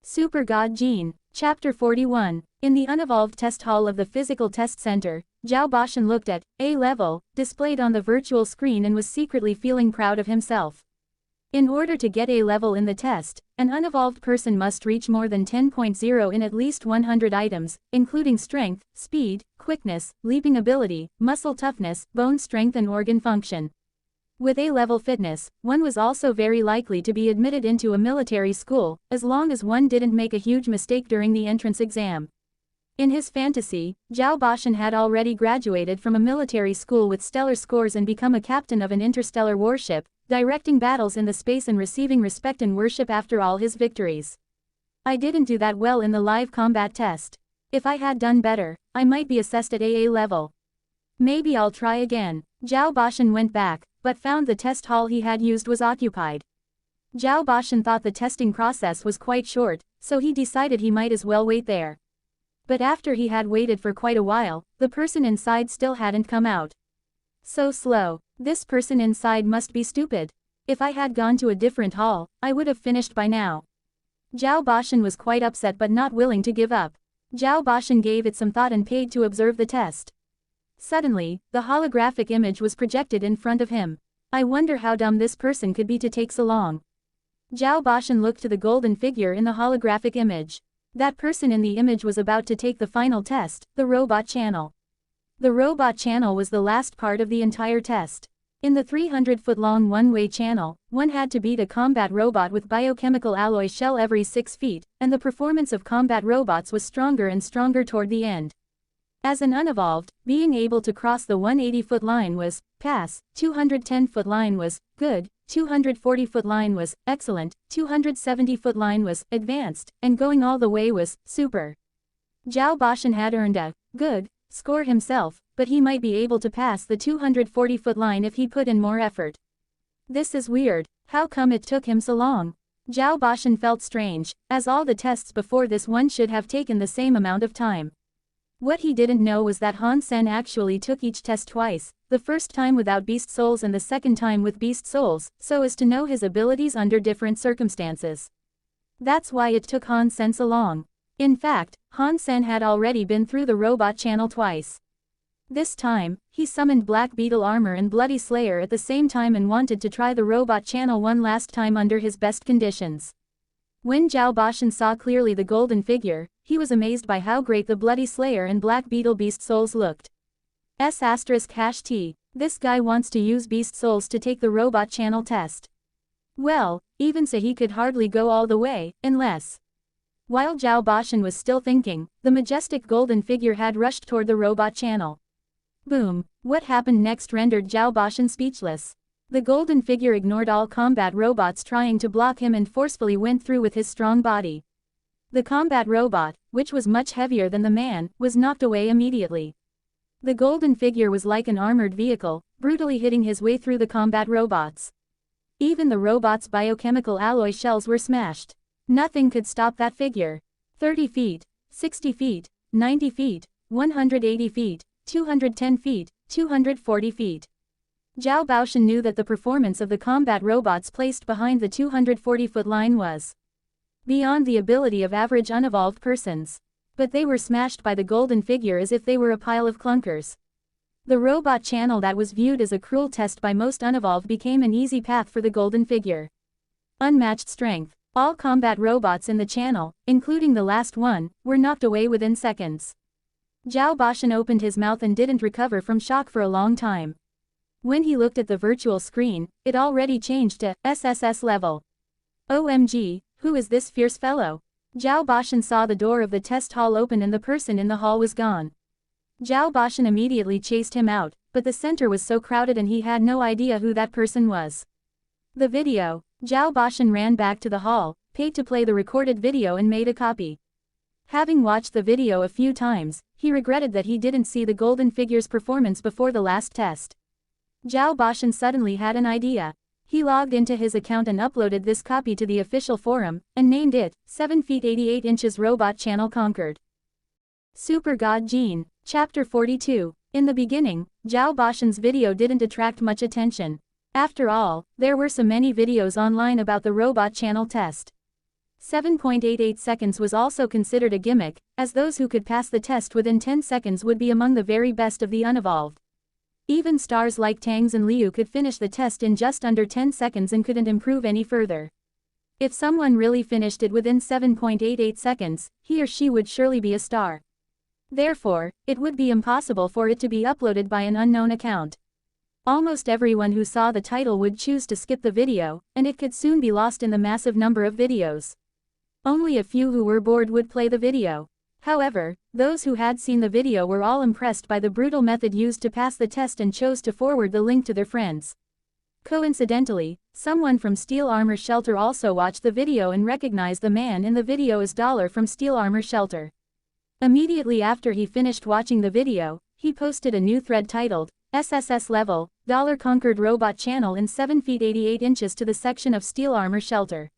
Super God Gene. Chapter 41. In the unevolved test hall of the physical test center, Zhao Bashan looked at A-level, displayed on the virtual screen and was secretly feeling proud of himself. In order to get A-level in the test, an unevolved person must reach more than 10.0 in at least 100 items, including strength, speed, quickness, leaping ability, muscle toughness, bone strength and organ function. With A-level fitness, one was also very likely to be admitted into a military school, as long as one didn't make a huge mistake during the entrance exam. In his fantasy, Zhao Bashan had already graduated from a military school with stellar scores and become a captain of an interstellar warship, directing battles in the space and receiving respect and worship after all his victories. I didn't do that well in the live combat test. If I had done better, I might be assessed at AA level. Maybe I'll try again. Zhao Bashan went back, but found the test hall he had used was occupied. Zhao Bashan thought the testing process was quite short, so he decided he might as well wait there. But after he had waited for quite a while, the person inside still hadn't come out. So slow. This person inside must be stupid. If I had gone to a different hall, I would have finished by now. Zhao Bashan was quite upset but not willing to give up. Zhao Bashan gave it some thought and paid to observe the test. Suddenly, the holographic image was projected in front of him. I wonder how dumb this person could be to take so long. Zhao Bashan looked to the golden figure in the holographic image. That person in the image was about to take the final test, the robot channel. The robot channel was the last part of the entire test. In the 300-foot-long one-way channel, one had to beat a combat robot with biochemical alloy shell every 6 feet, and the performance of combat robots was stronger and stronger toward the end. As an unevolved, being able to cross the 180-foot line was pass, 210-foot line was good, 240-foot line was excellent, 270-foot line was advanced, and going all the way was super. Zhao Bashan had earned a good score himself, but he might be able to pass the 240-foot line if he put in more effort. This is weird. How come it took him so long? Zhao Bashan felt strange, as all the tests before this one should have taken the same amount of time. What he didn't know was that Han Sen actually took each test twice, the first time without beast souls and the second time with beast souls, so as to know his abilities under different circumstances. That's why it took Han Sen so long. In fact, Han Sen had already been through the robot channel twice. This time, he summoned Black Beetle armor and Bloody Slayer at the same time and wanted to try the robot channel one last time under his best conditions. When Zhao Bashan saw clearly the golden figure, he was amazed by how great the Bloody Slayer and Black Beetle Beast Souls looked. **T. This guy wants to use Beast Souls to take the robot channel test. Well, even so he could hardly go all the way, unless... While Zhao Bashan was still thinking, the majestic golden figure had rushed toward the robot channel. Boom! What happened next rendered Zhao Bashan speechless. The golden figure ignored all combat robots trying to block him and forcefully went through with his strong body. The combat robot, which was much heavier than the man, was knocked away immediately. The golden figure was like an armored vehicle, brutally hitting his way through the combat robots. Even the robot's biochemical alloy shells were smashed. Nothing could stop that figure. 30 feet, 60 feet, 90 feet, 180 feet, 210 feet, 240 feet. Zhao Bashan knew that the performance of the combat robots placed behind the 240-foot line was beyond the ability of average unevolved persons. But they were smashed by the golden figure as if they were a pile of clunkers. The robot channel that was viewed as a cruel test by most unevolved became an easy path for the golden figure. Unmatched strength. All combat robots in the channel, including the last one, were knocked away within seconds. Zhao Bashan opened his mouth and didn't recover from shock for a long time. When he looked at the virtual screen, it already changed to SSS level. OMG, who is this fierce fellow? Zhao Bashan saw the door of the test hall open and the person in the hall was gone. Zhao Bashan immediately chased him out, but the center was so crowded and he had no idea who that person was. The video. Zhao Bashan ran back to the hall, paid to play the recorded video and made a copy. Having watched the video a few times, he regretted that he didn't see the golden figure's performance before the last test. Zhao Bashan suddenly had an idea. He logged into his account and uploaded this copy to the official forum, and named it, 7 feet 88 inches Robot Channel Conquered. Super God Gene. Chapter 42. In the beginning, Zhao Bashan's video didn't attract much attention. After all, there were so many videos online about the robot channel test. 7.88 seconds was also considered a gimmick, as those who could pass the test within 10 seconds would be among the very best of the unevolved. Even stars like Tangs and Liu could finish the test in just under 10 seconds and couldn't improve any further. If someone really finished it within 7.88 seconds, he or she would surely be a star. Therefore, it would be impossible for it to be uploaded by an unknown account. Almost everyone who saw the title would choose to skip the video, and it could soon be lost in the massive number of videos. Only a few who were bored would play the video. However, those who had seen the video were all impressed by the brutal method used to pass the test and chose to forward the link to their friends. Coincidentally, someone from Steel Armor Shelter also watched the video and recognized the man in the video as Dollar from Steel Armor Shelter. Immediately after he finished watching the video, he posted a new thread titled, SSS Level, Dollar Conquered Robot Channel in 7 feet 88 inches to the section of Steel Armor Shelter.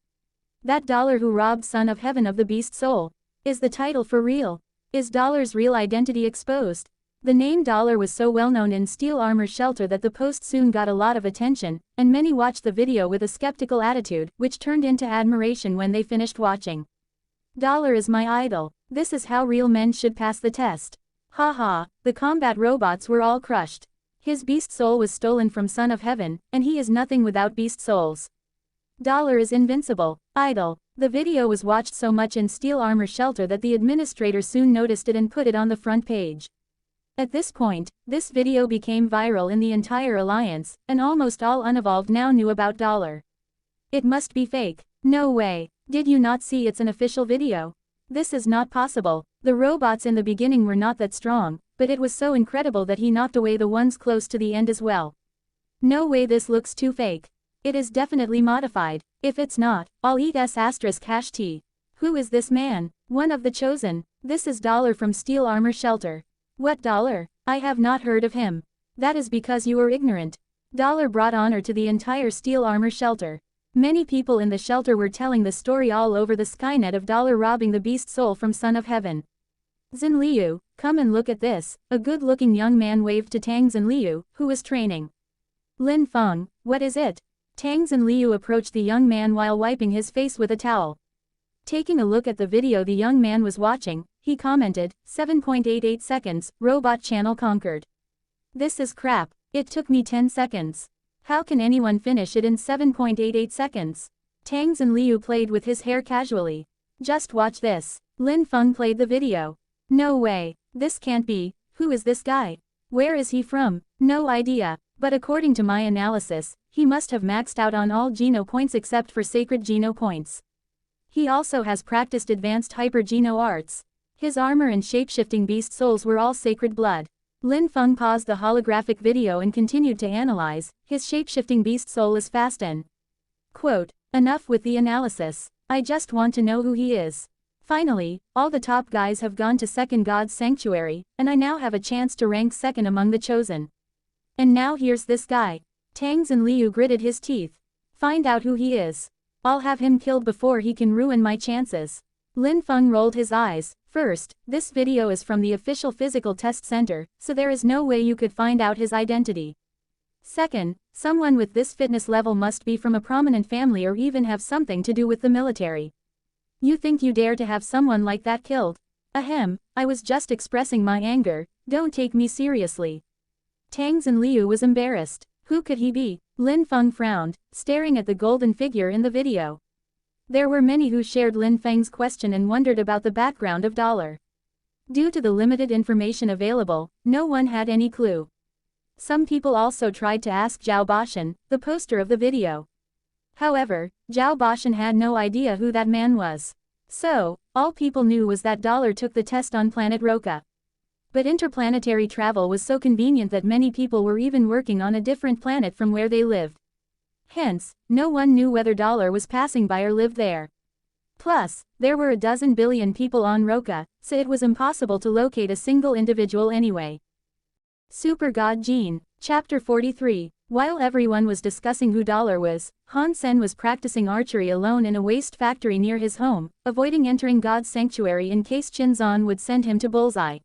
That Dollar who robbed Son of Heaven of the Beast Soul. Is the title for real? Is Dollar's real identity exposed? The name Dollar was so well known in Steel Armor Shelter that the post soon got a lot of attention, and many watched the video with a skeptical attitude, which turned into admiration when they finished watching. Dollar is my idol. This is how real men should pass the test. Haha, the combat robots were all crushed. His beast soul was stolen from Son of Heaven, and he is nothing without beast souls. Dollar is invincible. Idol. The video was watched so much in Steel Armor Shelter that the administrator soon noticed it and put it on the front page. At this point, this video became viral in the entire alliance, and almost all unevolved now knew about Dollar. It must be fake. No way. Did you not see it's an official video? This is not possible. The robots in the beginning were not that strong, but it was so incredible that he knocked away the ones close to the end as well. No way, this looks too fake. It is definitely modified. If it's not, I'll eat ***. Who is this man? One of the chosen. This is Dollar from Steel Armor Shelter. What Dollar? I have not heard of him. That is because you are ignorant. Dollar brought honor to the entire Steel Armor Shelter. Many people in the shelter were telling the story all over the Skynet of Dollar robbing the beast soul from Son of Heaven. Xin Liu, come and look at this. A good-looking young man waved to Tangs and Liu, who was training. Lin Feng, what is it? Tangs and Liu approached the young man while wiping his face with a towel. Taking a look at the video the young man was watching, he commented, 7.88 seconds, robot channel conquered. This is crap. It took me 10 seconds. How can anyone finish it in 7.88 seconds? Tangs and Liu played with his hair casually. Just watch this. Lin Feng played the video. No way. This can't be. Who is this guy? Where is he from? No idea. But according to my analysis, he must have maxed out on all Geno points except for sacred Geno points. He also has practiced advanced hyper Geno arts. His armor and shapeshifting beast souls were all sacred blood. Lin Feng paused the holographic video and continued to analyze. His shapeshifting beast soul is fast and quote, enough with the analysis. I just want to know who he is. Finally, all the top guys have gone to second God's sanctuary, and I now have a chance to rank second among the chosen. And now here's this guy. Tangs and Liu gritted his teeth. Find out who he is. I'll have him killed before he can ruin my chances. Lin Feng rolled his eyes. First, this video is from the official physical test center, so there is no way you could find out his identity. Second, someone with this fitness level must be from a prominent family or even have something to do with the military. You think you dare to have someone like that killed? Ahem, I was just expressing my anger, don't take me seriously. Tangs and Liu was embarrassed. Who could he be? Lin Feng frowned, staring at the golden figure in the video. There were many who shared Lin Feng's question and wondered about the background of Dollar. Due to the limited information available, no one had any clue. Some people also tried to ask Zhao Bashan, the poster of the video. However, Zhao Bashan had no idea who that man was. So, all people knew was that Dollar took the test on planet Roka. But interplanetary travel was so convenient that many people were even working on a different planet from where they lived. Hence, no one knew whether Dollar was passing by or lived there. Plus, there were a dozen billion people on Roka, so it was impossible to locate a single individual anyway. Super God Gene, Chapter 43. While everyone was discussing who Dollar was, Han Sen was practicing archery alone in a waste factory near his home, avoiding entering God's sanctuary in case Chinzan would send him to bullseye.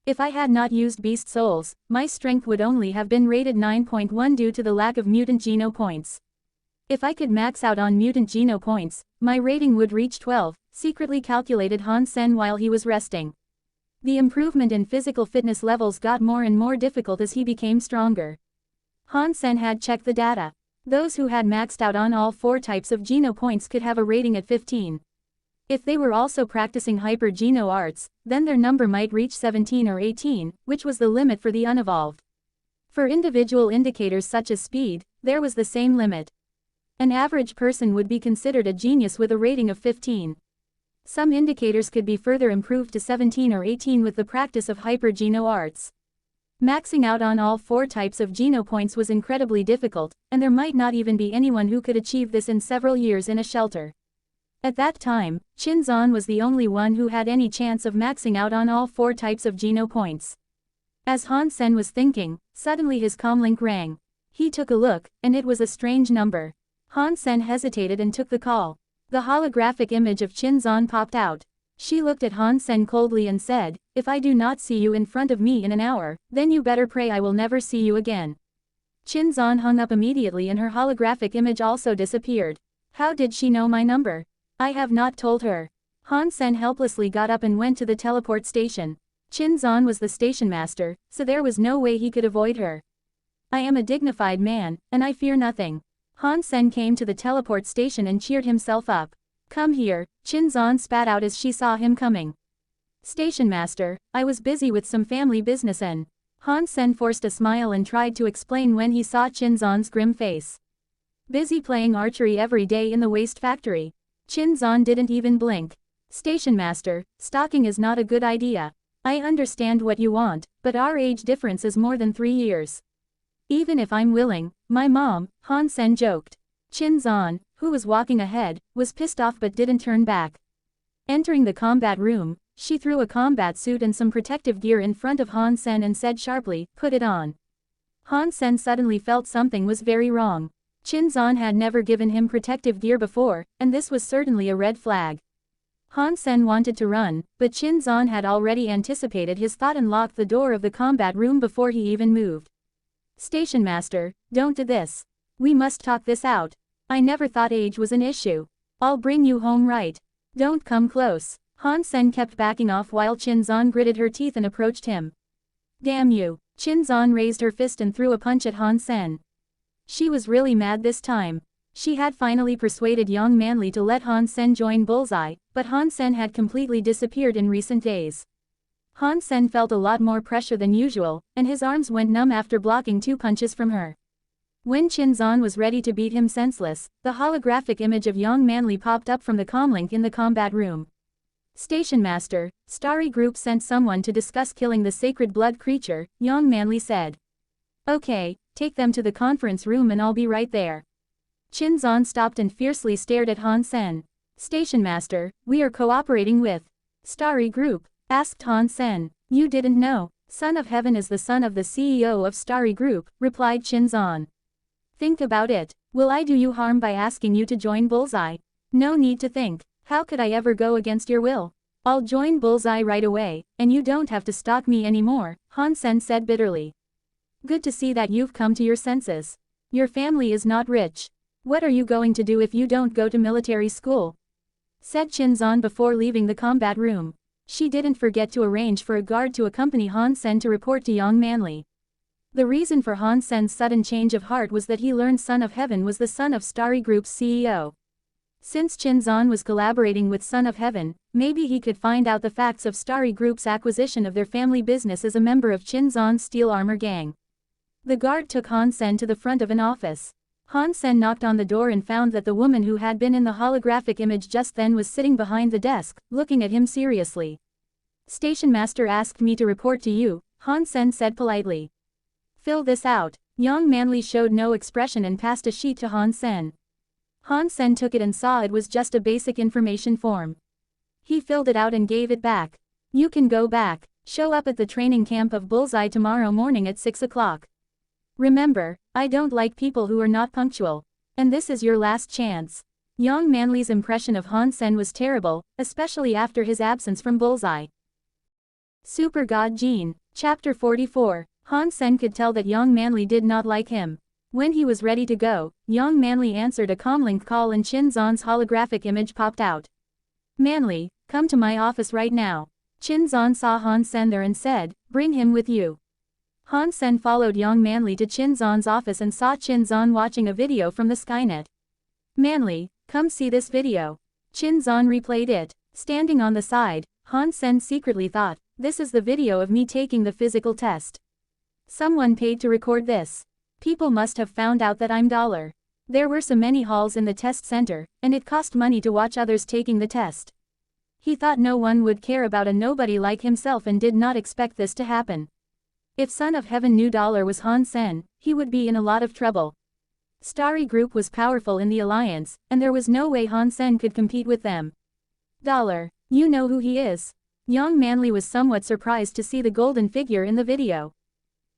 If I had not used beast souls, my strength would only have been rated 9.1 due to the lack of mutant Geno points. If I could max out on mutant geno points, my rating would reach 12, secretly calculated Han Sen while he was resting. The improvement in physical fitness levels got more and more difficult as he became stronger. Han Sen had checked the data. Those who had maxed out on all 4 types of geno points could have a rating at 15. If they were also practicing hyper-geno arts, then their number might reach 17 or 18, which was the limit for the unevolved. For individual indicators such as speed, there was the same limit. An average person would be considered a genius with a rating of 15. Some indicators could be further improved to 17 or 18 with the practice of hyper-geno arts. Maxing out on all 4 types of geno points was incredibly difficult, and there might not even be anyone who could achieve this in several years in a shelter. At that time, Qinzan was the only one who had any chance of maxing out on all 4 types of geno points. As Han Sen was thinking, suddenly his comlink rang. He took a look, and it was a strange number. Han Sen hesitated and took the call. The holographic image of Qinzan popped out. She looked at Han Sen coldly and said, "If I do not see you in front of me in an hour, then you better pray I will never see you again." Qinzan hung up immediately and her holographic image also disappeared. How did she know my number? I have not told her. Han Sen helplessly got up and went to the teleport station. Qinzan was the station master, so there was no way he could avoid her. I am a dignified man, and I fear nothing. Han Sen came to the teleport station and cheered himself up. "Come here," Qinzan spat out as she saw him coming. "Station master, I was busy with some family business and..." Han Sen forced a smile and tried to explain when he saw Qinzan's grim face. "Busy playing archery every day in the waste factory." Qinzan didn't even blink. "Station master, stalking is not a good idea. I understand what you want, but our age difference is more than 3 years. Even if I'm willing, my mom," Han Sen joked. Qinzan, who was walking ahead, was pissed off but didn't turn back. Entering the combat room, she threw a combat suit and some protective gear in front of Han Sen and said sharply, "Put it on." Han Sen suddenly felt something was very wrong. Qinzan had never given him protective gear before, and this was certainly a red flag. Han Sen wanted to run, but Qinzan had already anticipated his thought and locked the door of the combat room before he even moved. "Station master, don't do this. We must talk this out. I never thought age was an issue. I'll bring you home right. Don't come close." Han Sen kept backing off while Qinzan gritted her teeth and approached him. "Damn you." Qinzan raised her fist and threw a punch at Han Sen. She was really mad this time. She had finally persuaded Young Manly to let Han Sen join Bullseye, but Han Sen had completely disappeared in recent days. Han Sen felt a lot more pressure than usual, and his arms went numb after blocking 2 punches from her. When Qinzan was ready to beat him senseless, the holographic image of Young Manly popped up from the comlink in the combat room. "Station master, Starry Group sent someone to discuss killing the sacred blood creature," Young Manly said. "Okay, take them to the conference room and I'll be right there." Qinzan stopped and fiercely stared at Han Sen. "Station master, we are cooperating with Starry Group," asked Han Sen. "You didn't know? Son of Heaven is the son of the CEO of Starry Group," replied Qinzan. "Think about it. Will I do you harm by asking you to join Bullseye? No need to think. How could I ever go against your will? I'll join Bullseye right away, and you don't have to stalk me anymore," Han Sen said bitterly. "Good to see that you've come to your senses. Your family is not rich. What are you going to do if you don't go to military school?" said Qinzan before leaving the combat room. She didn't forget to arrange for a guard to accompany Han Sen to report to Young Manly. The reason for Han Sen's sudden change of heart was that he learned Son of Heaven was the son of Starry Group's CEO. Since Qinzan was collaborating with Son of Heaven, maybe he could find out the facts of Starry Group's acquisition of their family business as a member of Qinzan's steel armor gang. The guard took Han Sen to the front of an office. Han Sen knocked on the door and found that the woman who had been in the holographic image just then was sitting behind the desk, looking at him seriously. "Station master asked me to report to you," Han Sen said politely. "Fill this out." Young Manly showed no expression and passed a sheet to Han Sen. Han Sen took it and saw it was just a basic information form. He filled it out and gave it back. "You can go back. Show up at the training camp of Bullseye tomorrow morning at 6 o'clock. Remember, I don't like people who are not punctual. And this is your last chance." Young Manly's impression of Han Sen was terrible, especially after his absence from Bullseye. Super God Gene, Chapter 44. Han Sen could tell that Young Manly did not like him. When he was ready to go, Young Manly answered a comlink call and Chin Zan's holographic image popped out. Manly, come to my office right now. Chin Zan saw Han Sen there and said, bring him with you. Han Sen followed Young Manly to Chin Zan's office and saw Chin Zan watching a video from the Skynet. Manly, come see this video. Chin Zan replayed it. Standing on the side, Han Sen secretly thought, this is the video of me taking the physical test. Someone paid to record this. People must have found out that I'm $. There were so many halls in the test center, and it cost money to watch others taking the test. He thought no one would care about a nobody like himself and did not expect this to happen. If Son of Heaven knew $. Was Han Sen, he would be in a lot of trouble. Starry Group was powerful in the alliance, and there was no way Han Sen could compete with them. $. You know who he is? Young Manly was somewhat surprised to see the golden figure in the video.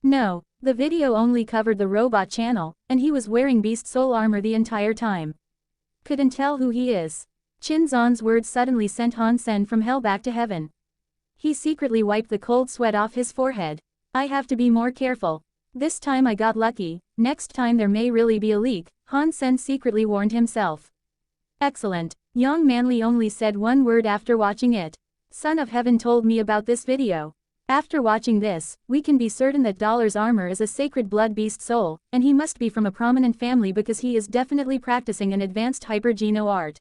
No, the video only covered the robot channel, and he was wearing Beast Soul armor the entire time. Couldn't tell who he is. Chin Zan's words suddenly sent Han Sen from hell back to heaven. He secretly wiped the cold sweat off his forehead. I have to be more careful. This time I got lucky, next time there may really be a leak, Han Sen secretly warned himself. Excellent. Young Manly only said one word after watching it. Son of Heaven told me about this video. After watching this, we can be certain that $'s armor is a sacred blood beast soul, and he must be from a prominent family because he is definitely practicing an advanced hyper-geno art.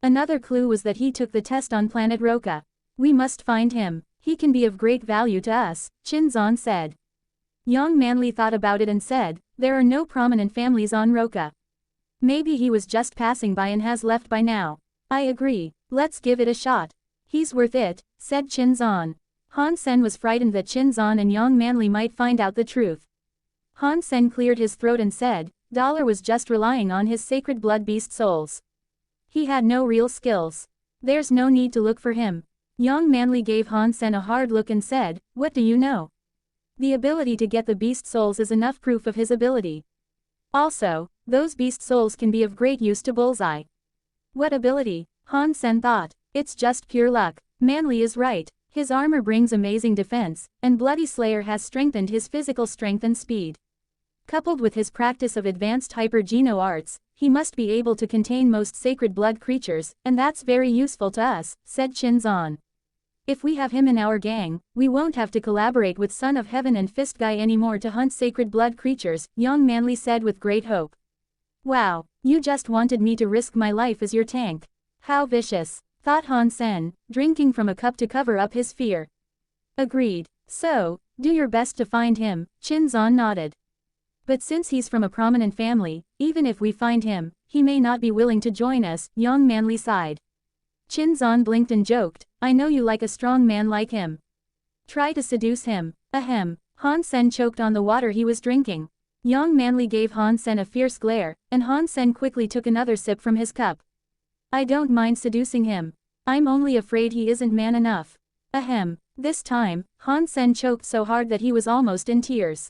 Another clue was that he took the test on planet Roka. We must find him. He can be of great value to us, Chin Zan said. Young Manly thought about it and said, there are no prominent families on Roka. Maybe he was just passing by and has left by now. I agree, let's give it a shot. He's worth it, said Chin Zan. Han Sen was frightened that Chin Zan and Young Manly might find out the truth. Han Sen cleared his throat and said, $' was just relying on his sacred blood beast souls. He had no real skills. There's no need to look for him. Young Manly gave Han Sen a hard look and said, what do you know? The ability to get the beast souls is enough proof of his ability. Also, those beast souls can be of great use to Bullseye. What ability? Han Sen thought. It's just pure luck. Manly is right. His armor brings amazing defense, and Bloody Slayer has strengthened his physical strength and speed. Coupled with his practice of advanced hyper-geno arts, he must be able to contain most sacred blood creatures, and that's very useful to us, said Chin Zan. If we have him in our gang, we won't have to collaborate with Son of Heaven and Fist Guy anymore to hunt sacred blood creatures, Young Manly said with great hope. Wow, you just wanted me to risk my life as your tank. How vicious, thought Han Sen, drinking from a cup to cover up his fear. Agreed. So, do your best to find him, Chin Zan nodded. But since he's from a prominent family, even if we find him, he may not be willing to join us, Young Manly sighed. Chin Zan blinked and joked, I know you like a strong man like him. Try to seduce him. Ahem. Han Sen choked on the water he was drinking. Young Manly gave Han Sen a fierce glare, and Han Sen quickly took another sip from his cup. I don't mind seducing him. I'm only afraid he isn't man enough. Ahem. This time, Han Sen choked so hard that he was almost in tears.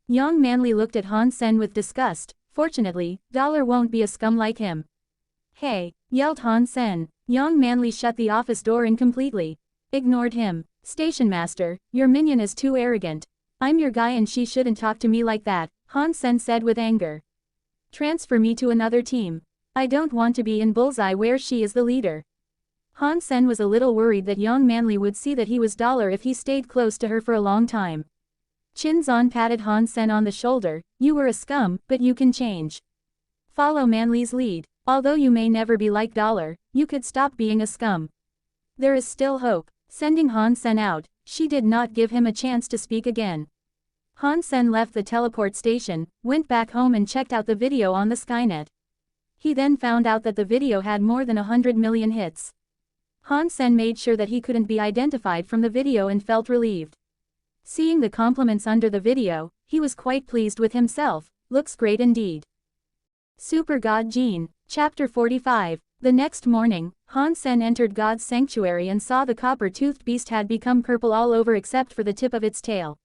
Young Manly looked at Han Sen with disgust. Fortunately, $' won't be a scum like him. Hey, yelled Han Sen. Young Manly shut the office door incompletely. Ignored him. Station master, your minion is too arrogant. I'm your guy and she shouldn't talk to me like that, Han Sen said with anger. Transfer me to another team. I don't want to be in Bullseye where she is the leader. Han Sen was a little worried that Young Manly would see that he was $' if he stayed close to her for a long time. Chin Zan patted Han Sen on the shoulder, you were a scum, but you can change. Follow Manly's lead. Although you may never be like $, you could stop being a scum. There is still hope. Sending Han Sen out, she did not give him a chance to speak again. Han Sen left the teleport station, went back home and checked out the video on the Skynet. He then found out that the video had more than 100 million hits. Han Sen made sure that he couldn't be identified from the video and felt relieved. Seeing the compliments under the video, he was quite pleased with himself. Looks great indeed. Super God Gene. Chapter 45. The next morning, Han Sen entered God's sanctuary and saw the copper-toothed beast had become purple all over except for the tip of its tail.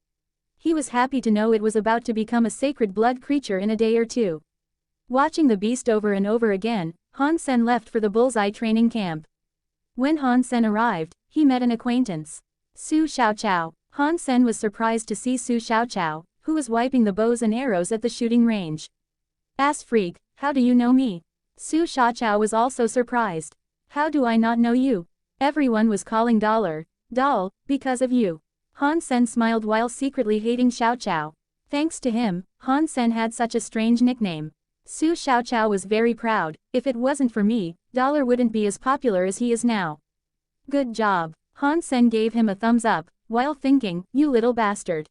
He was happy to know it was about to become a sacred blood creature in a day or two. Watching the beast over and over again, Han Sen left for the Bullseye training camp. When Han Sen arrived, he met an acquaintance. Su Xiaoqiao. Han Sen was surprised to see Su Xiaoqiao, who was wiping the bows and arrows at the shooting range. Ass freak, how do you know me? Su Xiaoqiao was also surprised. How do I not know you? Everyone was calling doll, because of you. Han Sen smiled while secretly hating Xiaoqiao. Thanks to him, Han Sen had such a strange nickname. Su Xiaoqiao was very proud. If it wasn't for me, Dollar wouldn't be as popular as he is now. Good job. Han Sen gave him a thumbs up, while thinking, you little bastard.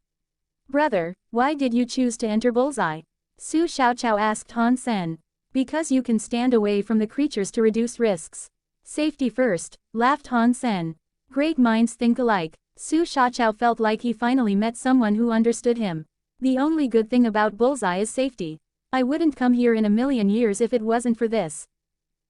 Brother, why did you choose to enter Bullseye? Su Xiaoqiao asked Han Sen. Because you can stand away from the creatures to reduce risks. Safety first, laughed Han Sen. Great minds think alike. Su Xiaoqiao felt like he finally met someone who understood him. The only good thing about Bullseye is safety. I wouldn't come here in a million years if it wasn't for this.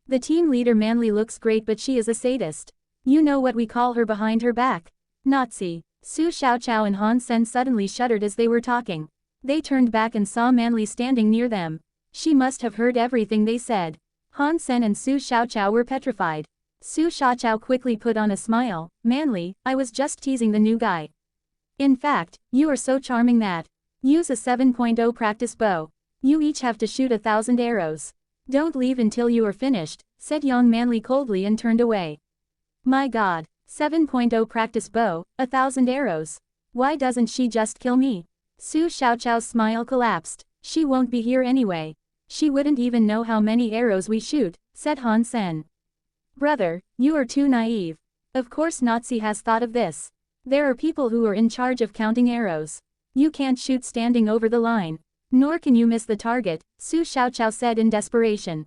The team leader Manly looks great, but she is a sadist. You know what we call her behind her back? Nazi. Su Xiaoqiao and Han Sen suddenly shuddered as they were talking. They turned back and saw Manly standing near them. She must have heard everything they said. Han Sen and Su Xiaoqiao were petrified. Su Xiaoqiao quickly put on a smile. Manly, I was just teasing the new guy. In fact, you are so charming that. Use a 7.0 practice bow. You each have to shoot 1,000 arrows. Don't leave until you are finished, said young Manly coldly and turned away. My god, 7.0 practice bow, 1,000 arrows. Why doesn't she just kill me? Su Xiaoqiao's smile collapsed. She won't be here anyway. She wouldn't even know how many arrows we shoot, said Han Sen. Brother, you are too naive. Of course Nazi has thought of this. There are people who are in charge of counting arrows. You can't shoot standing over the line. Nor can you miss the target, Su Xiaoqiao said in desperation.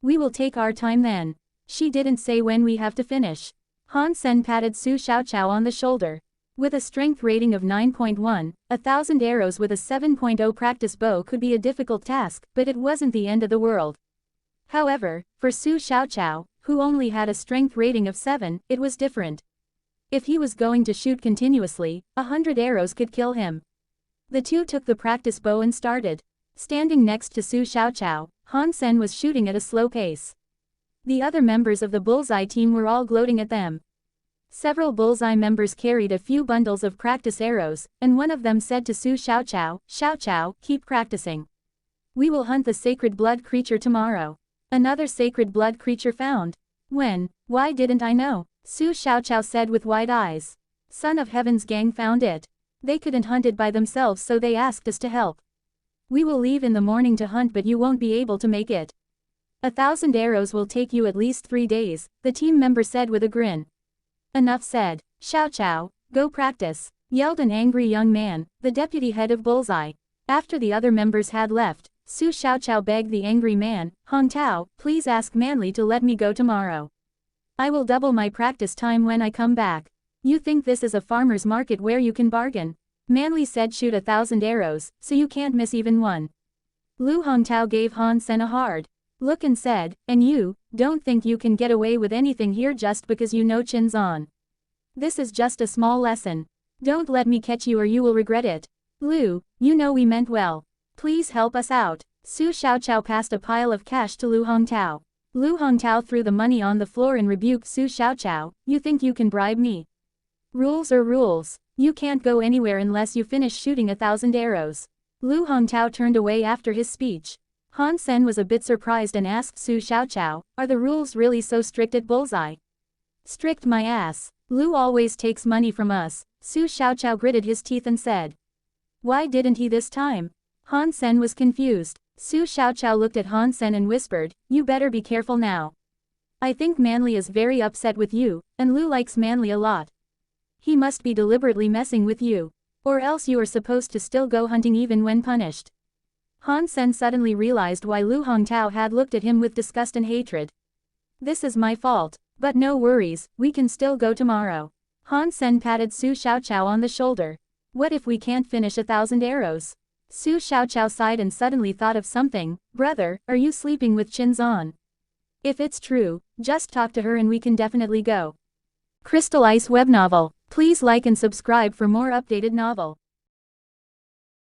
We will take our time then. She didn't say when we have to finish. Han Sen patted Su Xiaoqiao on the shoulder. With a strength rating of 9.1, 1,000 arrows with a 7.0 practice bow could be a difficult task, but it wasn't the end of the world. However, for Su Xiaoqiao, who only had a strength rating of 7, it was different. If he was going to shoot continuously, 100 arrows could kill him. The two took the practice bow and started. Standing next to Su Xiaoqiao, Han Sen was shooting at a slow pace. The other members of the Bullseye team were all gloating at them. Several Bullseye members carried a few bundles of practice arrows, and one of them said to Su Xiaoqiao, Xiaoqiao, keep practicing. We will hunt the sacred blood creature tomorrow. Another sacred blood creature found. When? Why didn't I know? Su Xiaoqiao said with wide eyes. Son of Heaven's gang found it. They couldn't hunt it by themselves, so they asked us to help. We will leave in the morning to hunt, but you won't be able to make it. 1,000 arrows will take you at least 3 days, the team member said with a grin. Enough said. Xiaoqiao, go practice, yelled an angry young man, the deputy head of Bullseye. After the other members had left, Su Xiaoqiao begged the angry man, Hong Tao, please ask Manly to let me go tomorrow. I will double my practice time when I come back. You think this is a farmer's market where you can bargain? Manly said shoot 1,000 arrows, so you can't miss even one. Lu Hongtao gave Han Sen a hard look and said, and you, don't think you can get away with anything here just because you know Chin's on. This is just a small lesson. Don't let me catch you or you will regret it. Lu, you know we meant well. Please help us out. Su Xiaoqiao passed a pile of cash to Lu Hongtao. Lu Hongtao threw the money on the floor and rebuked Su Xiaoqiao, you think you can bribe me? Rules are rules. You can't go anywhere unless you finish shooting 1,000 arrows. Lu Hongtao turned away after his speech. Han Sen was a bit surprised and asked Su Xiaoqiao, are the rules really so strict at Bullseye? Strict my ass. Lu always takes money from us, Su Xiaoqiao gritted his teeth and said. Why didn't he this time? Han Sen was confused. Su Xiaoqiao looked at Han Sen and whispered, you better be careful now. I think Manly is very upset with you, and Lu likes Manly a lot. He must be deliberately messing with you. Or else you are supposed to still go hunting even when punished. Han Sen suddenly realized why Lu Hongtao had looked at him with disgust and hatred. This is my fault. But no worries, we can still go tomorrow. Han Sen patted Su Xiaoqiao on the shoulder. What if we can't finish 1,000 arrows? Su Xiaoqiao sighed and suddenly thought of something. Brother, are you sleeping with Chin's on? If it's true, just talk to her and we can definitely go. Crystal Ice web novel. Please like and subscribe for more updated novel.